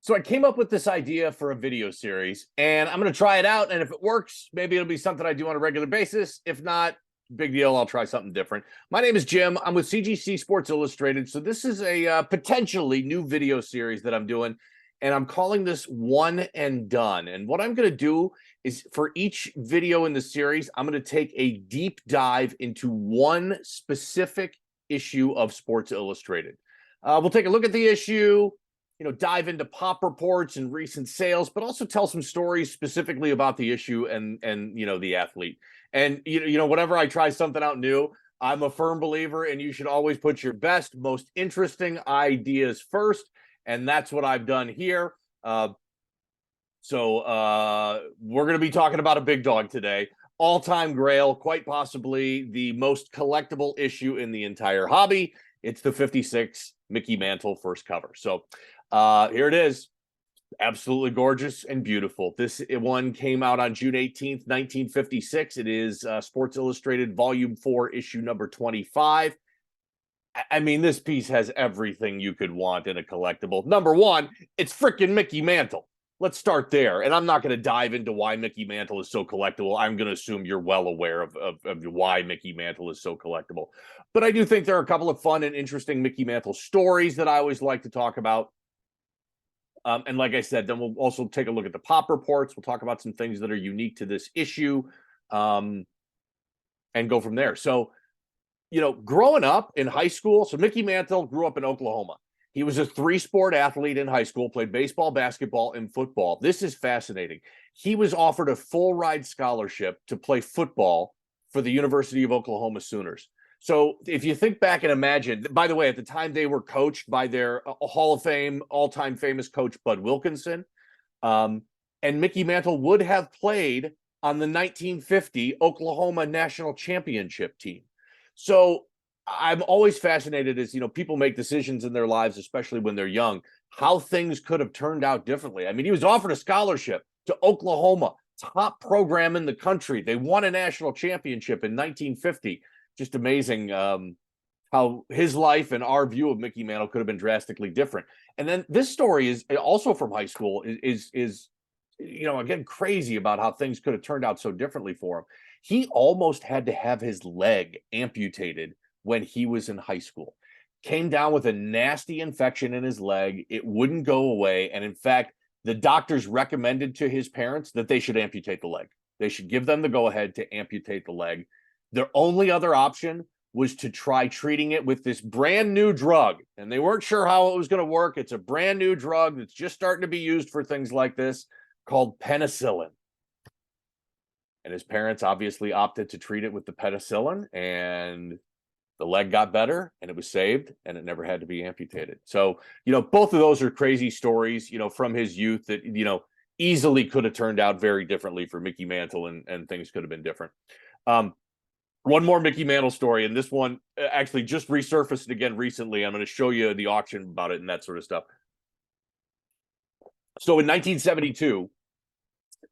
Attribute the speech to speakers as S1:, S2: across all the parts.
S1: So I came up with this idea for a video series, and I'm going to try it out. And if it works, maybe it'll be something I do on a regular basis. If not, big deal. I'll try something different. My name is Jim. I'm with CGC Sports Illustrated. So this is a potentially new video series that I'm doing, and I'm calling this One and Done. And what I'm going to do is for each video in the series, I'm going to take a deep dive into one specific issue of Sports Illustrated. We'll take a look at the issue, dive into pop reports and recent sales, but also tell some stories specifically about the issue and the athlete. And whenever I try something out new, I'm a firm believer, and you should always put your best, most interesting ideas first, and that's what I've done here. So we're going to be talking about a big dog today. All-time grail, quite possibly the most collectible issue in the entire hobby. It's the 56 Mickey Mantle first cover. So here it is. Absolutely gorgeous and beautiful. This one came out on June 18th, 1956. It is Sports Illustrated Volume 4, issue number 25. I mean, this piece has everything you could want in a collectible. Number one, it's freaking Mickey Mantle. Let's start there. And I'm not going to dive into why Mickey Mantle is so collectible. I'm going to assume you're well aware of why Mickey Mantle is so collectible. But I do think there are a couple of fun and interesting Mickey Mantle stories that I always like to talk about. And like I said, then we'll also take a look at the pop reports. We'll talk about some things that are unique to this issue, and go from there. So, growing up in high school, so Mickey Mantle grew up in Oklahoma. He was a three-sport athlete in high school, played baseball, basketball, and football. This is fascinating. He was offered a full-ride scholarship to play football for the University of Oklahoma Sooners. So if you think back and imagine, by the way, at the time they were coached by their Hall of Fame, all-time famous coach, Bud Wilkinson. And Mickey Mantle would have played on the 1950 Oklahoma National Championship team. So I'm always fascinated as, people make decisions in their lives, especially when they're young, how things could have turned out differently. I mean, he was offered a scholarship to Oklahoma, top program in the country. They won a national championship in 1950. Just amazing how his life and our view of Mickey Mantle could have been drastically different. And then this story is also from high school, is again, crazy about how things could have turned out so differently for him. He almost had to have his leg amputated when he was in high school. Came down with a nasty infection in his leg. It wouldn't go away. And in fact, the doctors recommended to his parents that they should amputate the leg. They should give them the go-ahead to amputate the leg. Their only other option was to try treating it with this brand new drug. And they weren't sure how it was going to work. It's a brand new drug that's just starting to be used for things like this, called penicillin. And his parents obviously opted to treat it with the penicillin, and the leg got better, and it was saved, and it never had to be amputated. So, both of those are crazy stories, from his youth that, easily could have turned out very differently for Mickey Mantle, and things could have been different. One more Mickey Mantle story, and this one actually just resurfaced again recently. I'm going to show you the auction about it and that sort of stuff. So in 1972,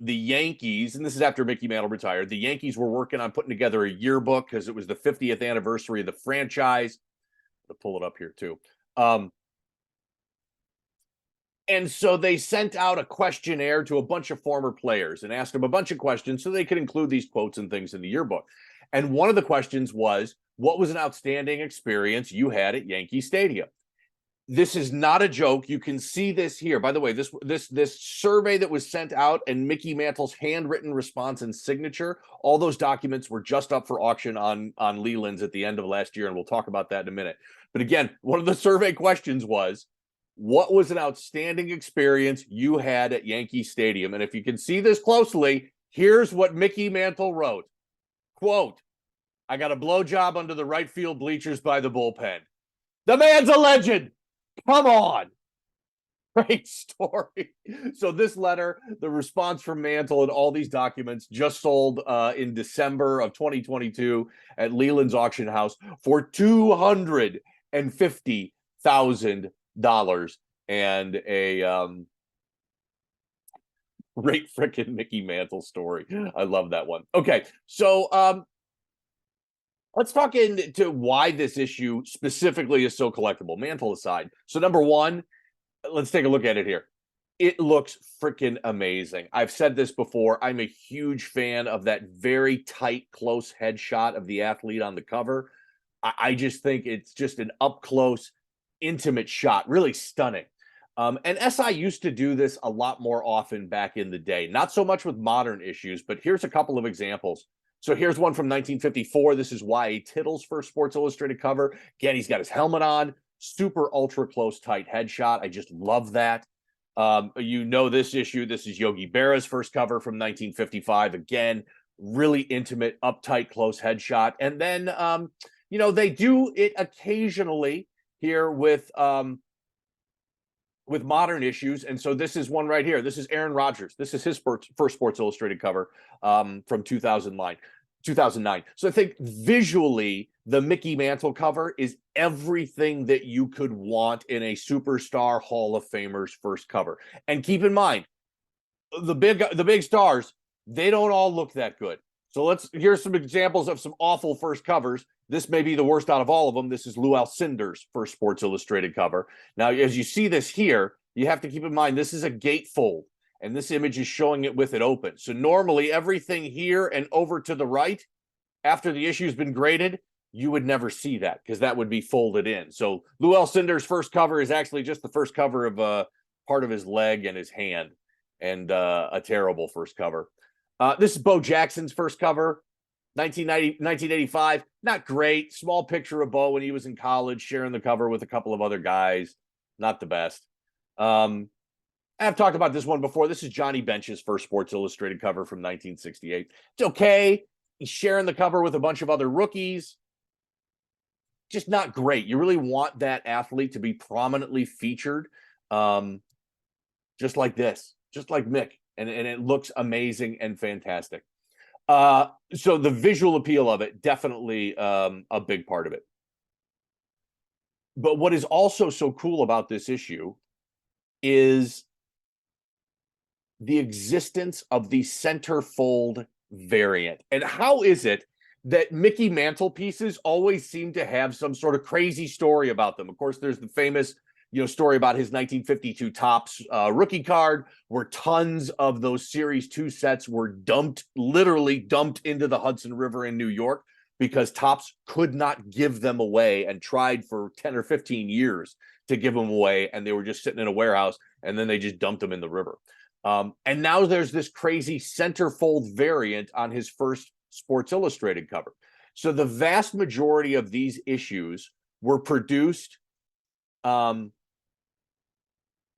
S1: the Yankees, and this is after Mickey Mantle retired, the Yankees were working on putting together a yearbook because it was the 50th anniversary of the franchise. I'll pull it up here too. And so they sent out a questionnaire to a bunch of former players and asked them a bunch of questions so they could include these quotes and things in the yearbook. And one of the questions was, what was an outstanding experience you had at Yankee Stadium? This is not a joke. You can see this here. By the way, this survey that was sent out and Mickey Mantle's handwritten response and signature, all those documents were just up for auction on Leland's at the end of last year, and we'll talk about that in a minute. But again, one of the survey questions was, what was an outstanding experience you had at Yankee Stadium? And if you can see this closely, here's what Mickey Mantle wrote. Quote, I got a blowjob under the right field bleachers by the bullpen. The man's a legend. Come on. Great story. So this letter, the response from Mantle and all these documents just sold in December of 2022 at Leland's auction house for $250,000, and a great freaking Mickey Mantle story. I love that one. Okay, so let's talk into why this issue specifically is so collectible, Mantle aside. So number one, let's take a look at it here. It looks freaking amazing. I've said this before. I'm a huge fan of that very tight, close headshot of the athlete on the cover. I just think it's just an up close, intimate shot, really stunning. And SI used to do this a lot more often back in the day, not so much with modern issues, but here's a couple of examples. So here's one from 1954. This is Y.A. Tittle's first Sports Illustrated cover. Again, he's got his helmet on, super ultra close, tight headshot. I just love that. This issue. This is Yogi Berra's first cover from 1955. Again, really intimate, uptight, close headshot. And then, they do it occasionally here with modern issues. And so this is one right here. This is Aaron Rodgers. This is his first Sports Illustrated cover from 2009. So I think visually, the Mickey Mantle cover is everything that you could want in a superstar Hall of Famer's first cover. And keep in mind, the big stars, they don't all look that good. So here's some examples of some awful first covers. This may be the worst out of all of them. This is Lou Alcindor's first Sports Illustrated cover. Now, as you see this here, you have to keep in mind this is a gatefold, and this image is showing it with it open. So normally everything here and over to the right, after the issue's been graded, you would never see that because that would be folded in. So Lou Alcindor's first cover is actually just the first cover of part of his leg and his hand, and a terrible first cover. This is Bo Jackson's first cover, 1985. Not great. Small picture of Bo when he was in college, sharing the cover with a couple of other guys. Not the best. I've talked about this one before. This is Johnny Bench's first Sports Illustrated cover from 1968. It's okay. He's sharing the cover with a bunch of other rookies. Just not great. You really want that athlete to be prominently featured, just like this, just like Mick. And it looks amazing and fantastic. So the visual appeal of it, definitely a big part of it. But what is also so cool about this issue is the existence of the Centerfold Variant. And how is it that Mickey Mantle pieces always seem to have some sort of crazy story about them? Of course, there's the famous story about his 1952 Topps rookie card, where tons of those Series 2 sets were literally dumped into the Hudson River in New York because Topps could not give them away and tried for 10 or 15 years to give them away, and they were just sitting in a warehouse, and then they just dumped them in the river. And now there's this crazy Centerfold Variant on his first Sports Illustrated cover. So the vast majority of these issues were produced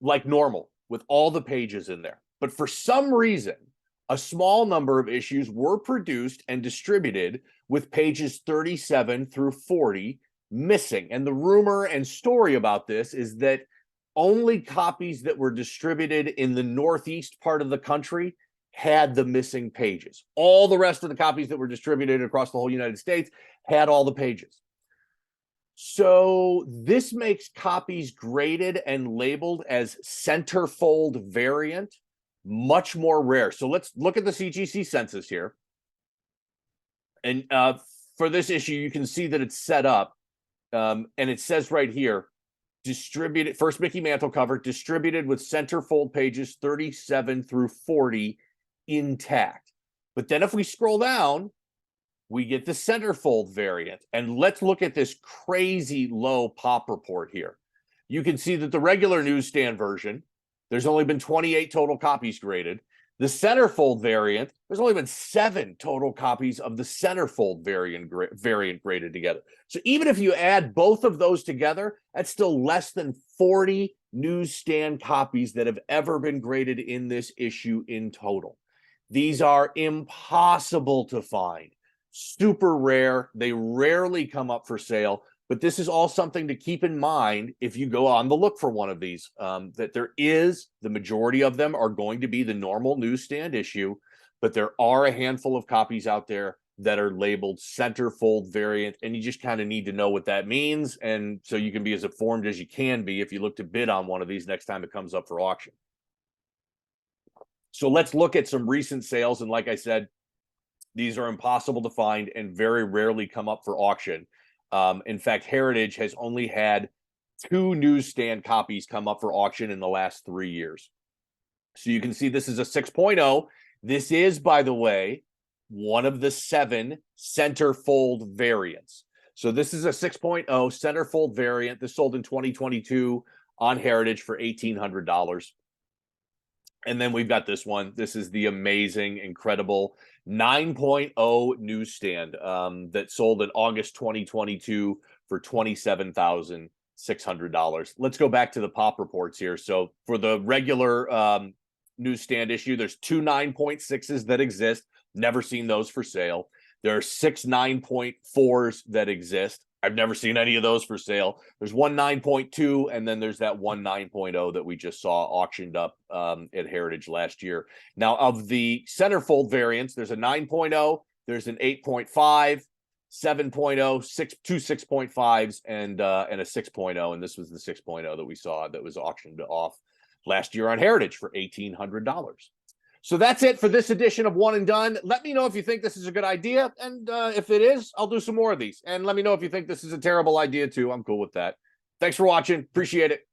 S1: like normal, with all the pages in there. But for some reason, a small number of issues were produced and distributed with pages 37 through 40 missing. And the rumor and story about this is that only copies that were distributed in the northeast part of the country had the missing pages. All the rest of the copies that were distributed across the whole United States had all the pages. So this makes copies graded and labeled as Centerfold Variant much more rare. So let's look at the CGC census here. And for this issue, you can see that it's set up, and it says right here, distributed, first Mickey Mantle cover, distributed with centerfold pages 37 through 40 intact. But then if we scroll down, we get the Centerfold Variant. And let's look at this crazy low pop report here. You can see that the regular newsstand version, there's only been 28 total copies graded. The Centerfold Variant, there's only been 7 total copies of the Centerfold variant graded together. So even if you add both of those together, that's still less than 40 newsstand copies that have ever been graded in this issue in total. These are impossible to find, super rare. They rarely come up for sale. But this is all something to keep in mind if you go on the look for one of these, that the majority of them are going to be the normal newsstand issue, but there are a handful of copies out there that are labeled Centerfold Variant, and you just kind of need to know what that means, and so you can be as informed as you can be if you look to bid on one of these next time it comes up for auction. So let's look at some recent sales, and like I said, these are impossible to find and very rarely come up for auction. In fact, Heritage has only had 2 newsstand copies come up for auction in the last 3 years. So you can see this is a 6.0. This is, by the way, one of the 7 centerfold variants. So this is a 6.0 centerfold variant. This sold in 2022 on Heritage for $1,800. And then we've got this one. This is the amazing, incredible 9.0 newsstand that sold in August 2022 for $27,600. Let's go back to the pop reports here. So for the regular newsstand issue, there's 2 9.6s that exist. Never seen those for sale. There are 6 9.4s that exist. I've never seen any of those for sale. There's 1 9.2, and then there's that 1 9.0 that we just saw auctioned up at Heritage last year. Now, of the centerfold variants, there's a 9.0, there's an 8.5, 7.0, 2 6.5s, and a 6.0. And this was the 6.0 that we saw that was auctioned off last year on Heritage for $1,800. So that's it for this edition of One and Done. Let me know if you think this is a good idea. And if it is, I'll do some more of these. And let me know if you think this is a terrible idea too. I'm cool with that. Thanks for watching. Appreciate it.